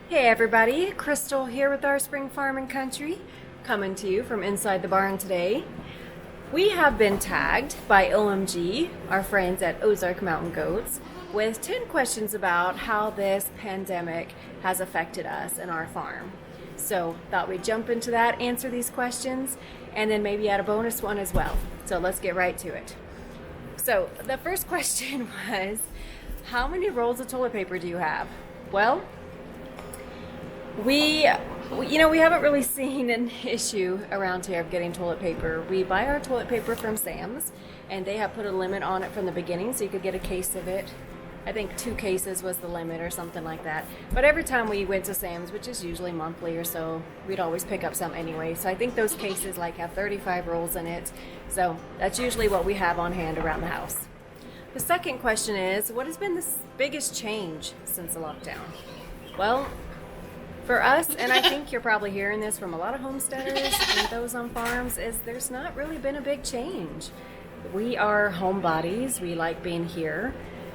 Hey everybody, Crystal here with our Spring Farm and Country, coming to you from inside the barn today. We have been tagged by OMG, our friends at Ozark Mountain Goats, with 10 questions about how this pandemic has affected us and our farm. So thought we'd jump into that, answer these questions, and then maybe add a bonus one as well. So let's get right to it. So the first question was, how many rolls of toilet paper do you have? Well, we haven't really seen an issue around here of getting toilet paper. We buy our toilet paper from Sam's, and they have put a limit on it from the beginning, so you could get a case of it. I think 2 cases was the limit or something like that. But every time we went to Sam's, which is usually monthly or so, we'd always pick up some anyway. So I think those cases have 35 rolls in it. So that's usually what we have on hand around the house. The second question is, what has been the biggest change since the lockdown? Well, for us, and I think you're probably hearing this from a lot of homesteaders and those on farms, is there's not really been a big change. We are homebodies. We like being here.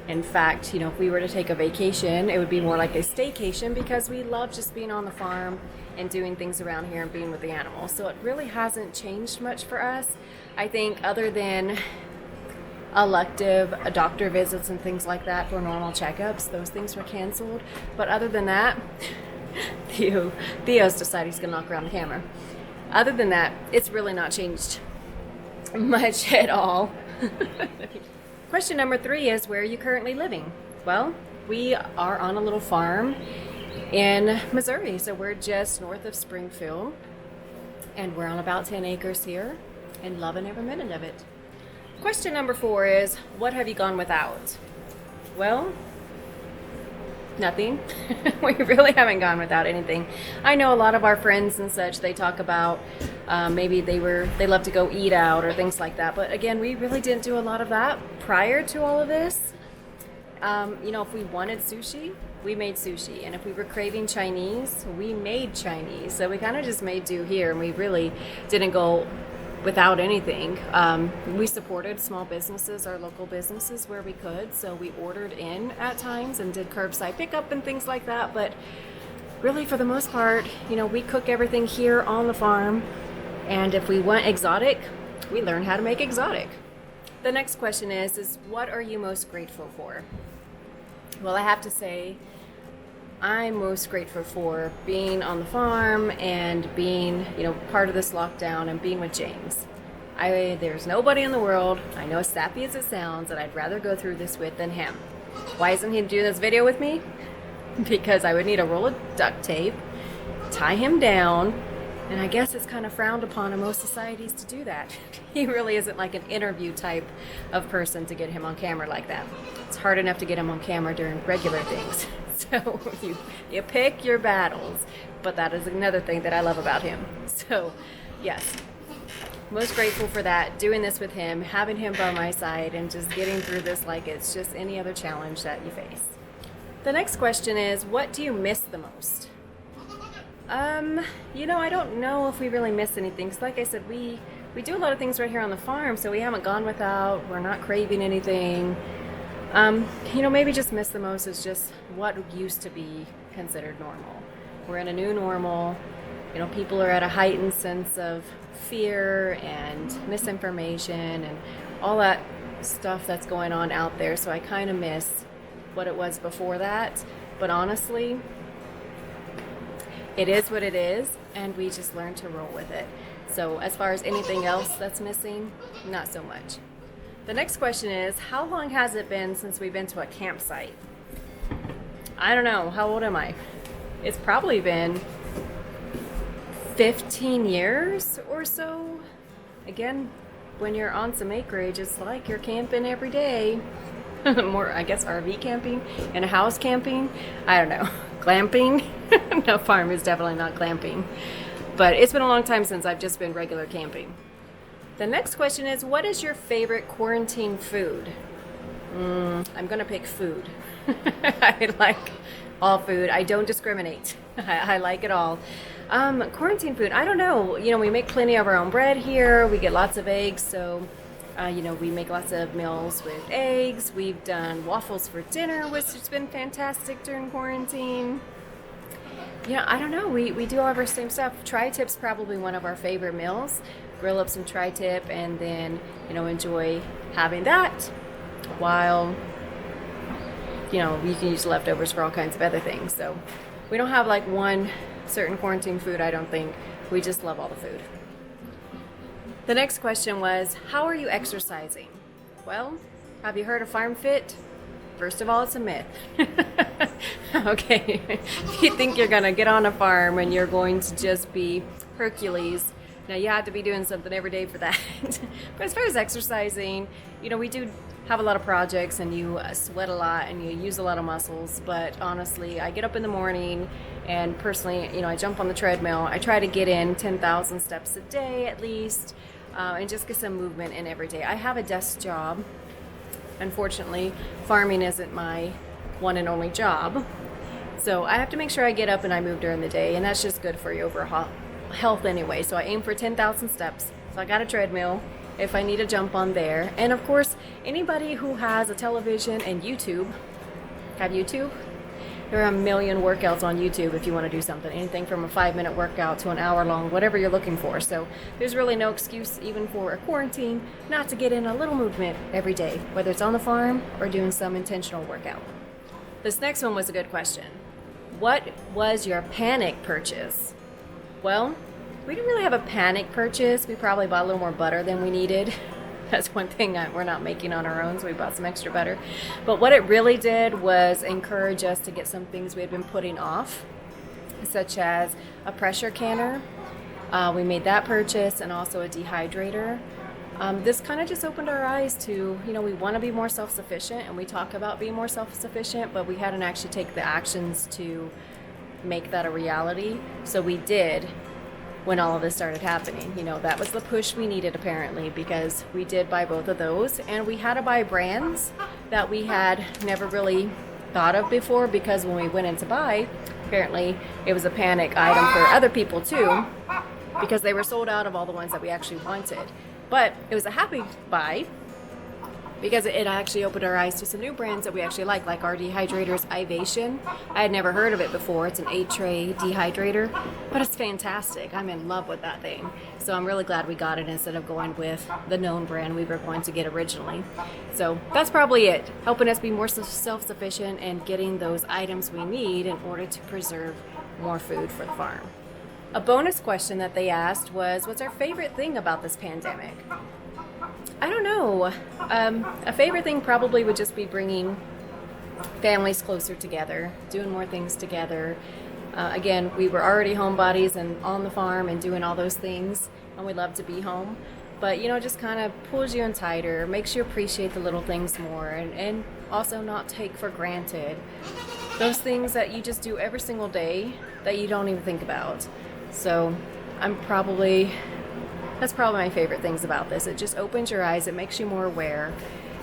In fact, if we were to take a vacation, it would be more like a staycation because we love just being on the farm and doing things around here and being with the animals. So it really hasn't changed much for us. I think other than elective doctor visits and things like that for normal checkups, those things were canceled. But other than that, Theo's decided he's going to knock around the camera. Other than that, it's really not changed much at all. Question number 3 is, where are you currently living? Well, we are on a little farm in Missouri, so we're just north of Springfield, and we're on about 10 acres here and loving every minute of it. Question number 4 is, what have you gone without? Well, nothing. We really haven't gone without anything. I know a lot of our friends and such, they talk about maybe they love to go eat out or things like that. But again, we really didn't do a lot of that prior to all of this. If we wanted sushi, we made sushi. And if we were craving Chinese, we made Chinese. So we kind of just made do here, and we really didn't go without anything. We supported small businesses, our local businesses where we could, so we ordered in at times and did curbside pickup and things like that. But really, for the most part, we cook everything here on the farm, and if we want exotic, we learn how to make exotic. The next question is what are you most grateful for? Well, I have to say, I'm most grateful for being on the farm and being, part of this lockdown and being with James. There's nobody in the world, I know as sappy as it sounds, that I'd rather go through this with than him. Why isn't he doing this video with me? Because I would need a roll of duct tape, tie him down, and I guess it's kind of frowned upon in most societies to do that. He really isn't like an interview type of person to get him on camera like that. It's hard enough to get him on camera during regular things. So you pick your battles, but that is another thing that I love about him. So yes, most grateful for that, doing this with him, having him by my side, and just getting through this like it's just any other challenge that you face. The next question is, what do you miss the most? I don't know if we really miss anything. So like I said, we do a lot of things right here on the farm, so we haven't gone without, we're not craving anything. Maybe just miss the most is just what used to be considered normal. We're in a new normal. People are at a heightened sense of fear and misinformation and all that stuff that's going on out there. So I kind of miss what it was before that. But honestly, it is what it is, and we just learn to roll with it. So as far as anything else that's missing, not so much. The next question is, how long has it been since we've been to a campsite? I don't know. How old am I? It's probably been 15 years or so. Again, when you're on some acreage, it's like you're camping every day. More, I guess, RV camping and house camping. I don't know. Glamping? No, farm is definitely not glamping. But it's been a long time since I've just been regular camping. The next question is, what is your favorite quarantine food? I'm going to pick food. I like all food. I don't discriminate. I like it all. Quarantine food, I don't know. We make plenty of our own bread here. We get lots of eggs, so we make lots of meals with eggs. We've done waffles for dinner, which has been fantastic during quarantine. Yeah, I don't know. We do all of our same stuff. Tri-tip's probably one of our favorite meals. Grill up some tri-tip and then, enjoy having that while, you can use leftovers for all kinds of other things. So we don't have like one certain quarantine food, I don't think. We just love all the food. The next question was, how are you exercising? Well, have you heard of Farm Fit? First of all, it's a myth. Okay, you think you're going to get on a farm and you're going to just be Hercules. Now, you have to be doing something every day for that. But as far as exercising, we do have a lot of projects and you sweat a lot and you use a lot of muscles. But honestly, I get up in the morning and personally, I jump on the treadmill. I try to get in 10,000 steps a day at least and just get some movement in every day. I have a desk job. Unfortunately, farming isn't my one and only job. So I have to make sure I get up and I move during the day, and that's just good for your overall health anyway. So I aim for 10,000 steps. So I got a treadmill if I need to jump on there. And of course, anybody who has a television and YouTube, have YouTube? There are a million workouts on YouTube if you want to do something. Anything from a 5-minute workout to an hour long, whatever you're looking for. So there's really no excuse, even for a quarantine, not to get in a little movement every day, whether it's on the farm or doing some intentional workout. This next one was a good question. What was your panic purchase? Well, we didn't really have a panic purchase. We probably bought a little more butter than we needed. That's one thing we're not making on our own, so we bought some extra butter. But what it really did was encourage us to get some things we had been putting off, such as a pressure canner. We made that purchase, and also a dehydrator. This kind of just opened our eyes to, we want to be more self-sufficient, and we talk about being more self-sufficient, but we hadn't actually taken the actions to make that a reality. So we did when all of this started happening. That was the push we needed apparently, because we did buy both of those, and we had to buy brands that we had never really thought of before, because when we went in to buy, apparently it was a panic item for other people too, because they were sold out of all the ones that we actually wanted. But it was a happy buy because it actually opened our eyes to some new brands that we actually like our dehydrator's Ivation. I had never heard of it before. It's an 8-tray dehydrator, but it's fantastic. I'm in love with that thing. So I'm really glad we got it instead of going with the known brand we were going to get originally. So that's probably it, helping us be more self-sufficient and getting those items we need in order to preserve more food for the farm. A bonus question that they asked was, what's our favorite thing about this pandemic? I don't know. A favorite thing probably would just be bringing families closer together, doing more things together. Again, we were already homebodies and on the farm and doing all those things, and we love to be home. But, just kind of pulls you in tighter, makes you appreciate the little things more, and also not take for granted those things that you just do every single day that you don't even think about. So that's probably my favorite things about this. It just opens your eyes, it makes you more aware,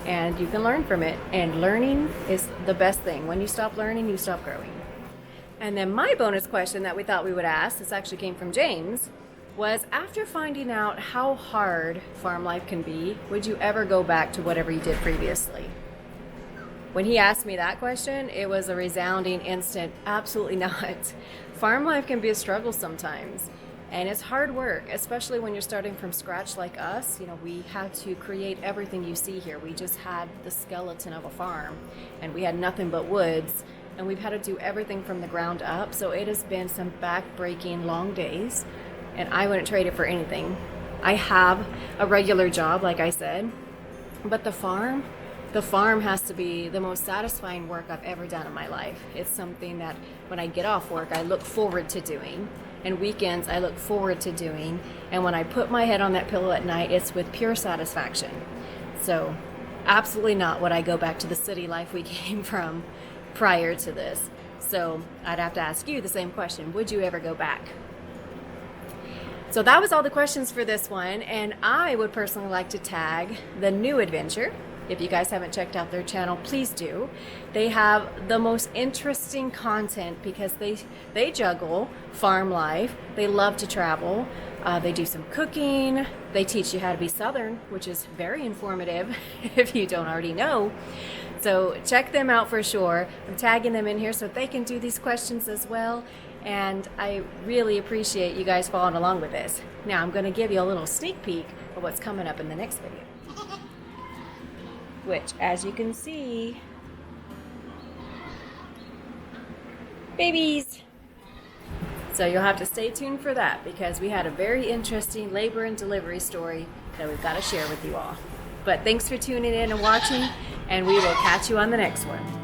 and you can learn from it. And learning is the best thing. When you stop learning, you stop growing. And then my bonus question that we thought we would ask, this actually came from James, was, after finding out how hard farm life can be, would you ever go back to whatever you did previously? When he asked me that question, it was a resounding instant, absolutely not. Farm life can be a struggle sometimes. And it's hard work, especially when you're starting from scratch like us. We had to create everything you see here. We just had the skeleton of a farm, and we had nothing but woods, and we've had to do everything from the ground up. So it has been some back-breaking long days, and I wouldn't trade it for anything. I have a regular job, like I said, but the farm has to be the most satisfying work I've ever done in my life. It's something that when I get off work, I look forward to doing. And weekends, I look forward to doing. And when I put my head on that pillow at night, it's with pure satisfaction. So absolutely not would I go back to the city life we came from prior to this. So I'd have to ask you the same question. Would you ever go back? So that was all the questions for this one. And I would personally like to tag the new adventure. If you guys haven't checked out their channel, please do. They have the most interesting content because they juggle farm life. They love to travel. They do some cooking. They teach you how to be Southern, which is very informative if you don't already know. So check them out for sure. I'm tagging them in here so they can do these questions as well. And I really appreciate you guys following along with this. Now I'm going to give you a little sneak peek of what's coming up in the next video. Which, as you can see, babies. So you'll have to stay tuned for that, because we had a very interesting labor and delivery story that we've got to share with you all. But thanks for tuning in and watching, and we will catch you on the next one.